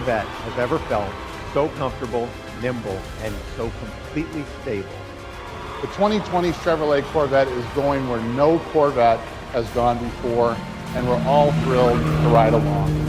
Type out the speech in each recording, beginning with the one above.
Corvette has ever felt so comfortable, nimble, and so completely stable. The 2020 Chevrolet Corvette is going where no Corvette has gone before, and we're all thrilled to ride along.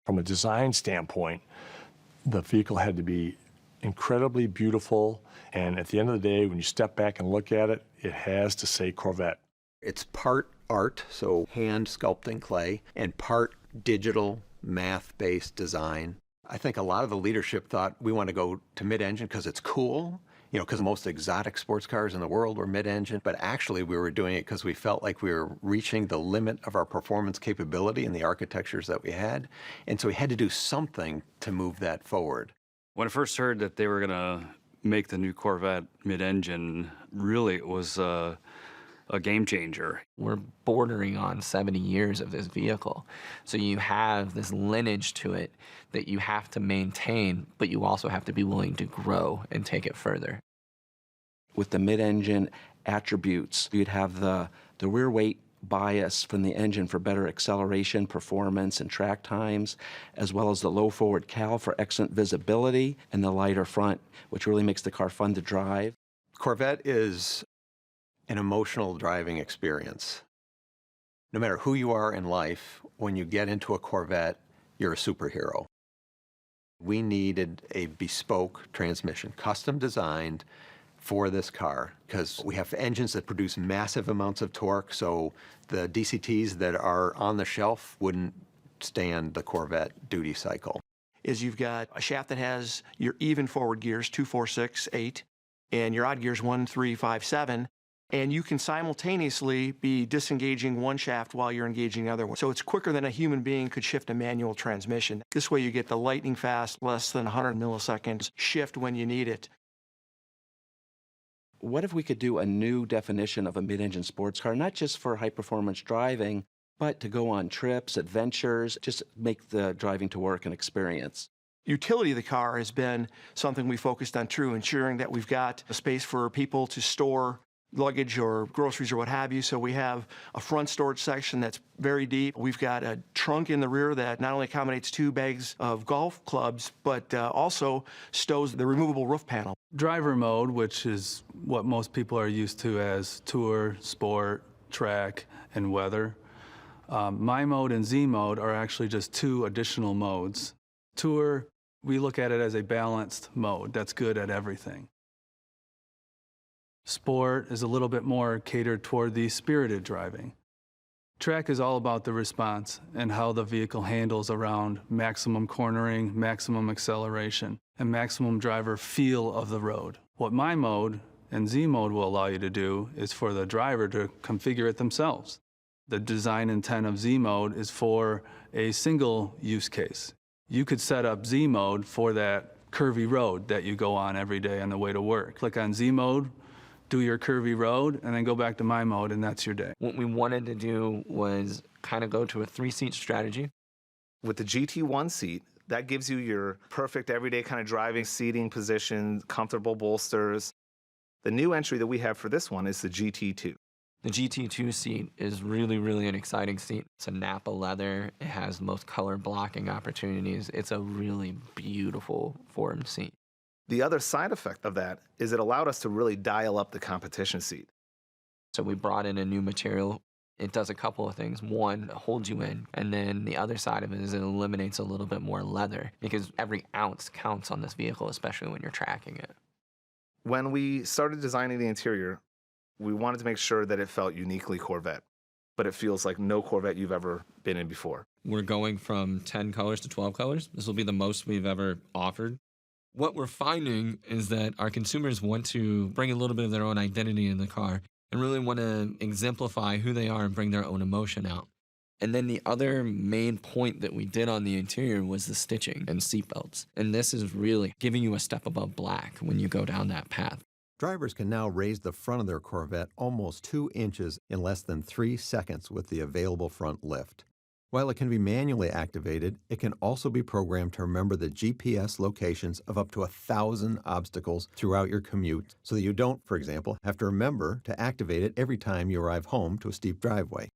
From a design standpoint, the vehicle had to be incredibly beautiful, and at the end of the day, when you step back and look at it, it has to say Corvette. It's part art, so hand sculpting clay, and part digital, math-based design. I think a lot of the leadership thought we want to go to mid-engine because it's cool, because the most exotic sports cars in the world were mid-engine, but actually we were doing it because we felt like we were reaching the limit of our performance capability in the architectures that we had, and so we had to do something to move that forward. When I first heard that they were going to make the new Corvette mid-engine, really it was a game changer. We're bordering on 70 years of this vehicle. So you have this lineage to it that you have to maintain, but you also have to be willing to grow and take it further. With the mid-engine attributes, you'd have the rear weight bias from the engine for better acceleration, performance, and track times, as well as the low forward cowl for excellent visibility, and the lighter front, which really makes the car fun to drive. Corvette is an emotional driving experience. No matter who you are in life, when you get into a Corvette, you're a superhero. We needed a bespoke transmission, custom designed for this car, because we have engines that produce massive amounts of torque, so the DCTs that are on the shelf wouldn't stand the Corvette duty cycle. Is you've got a shaft that has your even forward gears, 2, 4, 6, 8, and your odd gears, 1, 3, 5, 7. And you can simultaneously be disengaging one shaft while you're engaging the other one. So it's quicker than a human being could shift a manual transmission. This way you get the lightning fast, less than 100 milliseconds shift when you need it. What if we could do a new definition of a mid-engine sports car, not just for high-performance driving, but to go on trips, adventures, just make the driving to work an experience? Utility of the car has been something we focused on too, ensuring that we've got a space for people to store luggage or groceries or what have you. So we have a front storage section that's very deep. We've got a trunk in the rear that not only accommodates 2 bags of golf clubs, but also stows the removable roof panel. Driver mode, which is what most people are used to as tour, sport, track, and weather. My mode and Z mode are actually just 2 additional modes. Tour, we look at it as a balanced mode that's good at everything. Sport is a little bit more catered toward the spirited driving. Track is all about the response and how the vehicle handles around maximum cornering, maximum acceleration, and maximum driver feel of the road. What my mode and Z mode will allow you to do is for the driver to configure it themselves. The design intent of Z mode is for a single use case. You could set up Z mode for that curvy road that you go on every day on the way to work. Click on Z mode, do your curvy road, and then go back to my mode, and that's your day. What we wanted to do was kind of go to a 3-seat strategy. With the GT1 seat, that gives you your perfect everyday kind of driving seating position, comfortable bolsters. The new entry that we have for this one is the GT2. The GT2 seat is really, really an exciting seat. It's a Napa leather. It has the most color blocking opportunities. It's a really beautiful formed seat. The other side effect of that is it allowed us to really dial up the competition seat. So we brought in a new material. It does a couple of things. One, it holds you in, and then the other side of it is it eliminates a little bit more leather because every ounce counts on this vehicle, especially when you're tracking it. When we started designing the interior, we wanted to make sure that it felt uniquely Corvette, but it feels like no Corvette you've ever been in before. We're going from 10 colors to 12 colors. This will be the most we've ever offered. What we're finding is that our consumers want to bring a little bit of their own identity in the car and really want to exemplify who they are and bring their own emotion out. And then the other main point that we did on the interior was the stitching and seatbelts. And this is really giving you a step above black when you go down that path. Drivers can now raise the front of their Corvette almost 2 inches in less than 3 seconds with the available front lift. While it can be manually activated, it can also be programmed to remember the GPS locations of up to 1,000 obstacles throughout your commute so that you don't, for example, have to remember to activate it every time you arrive home to a steep driveway.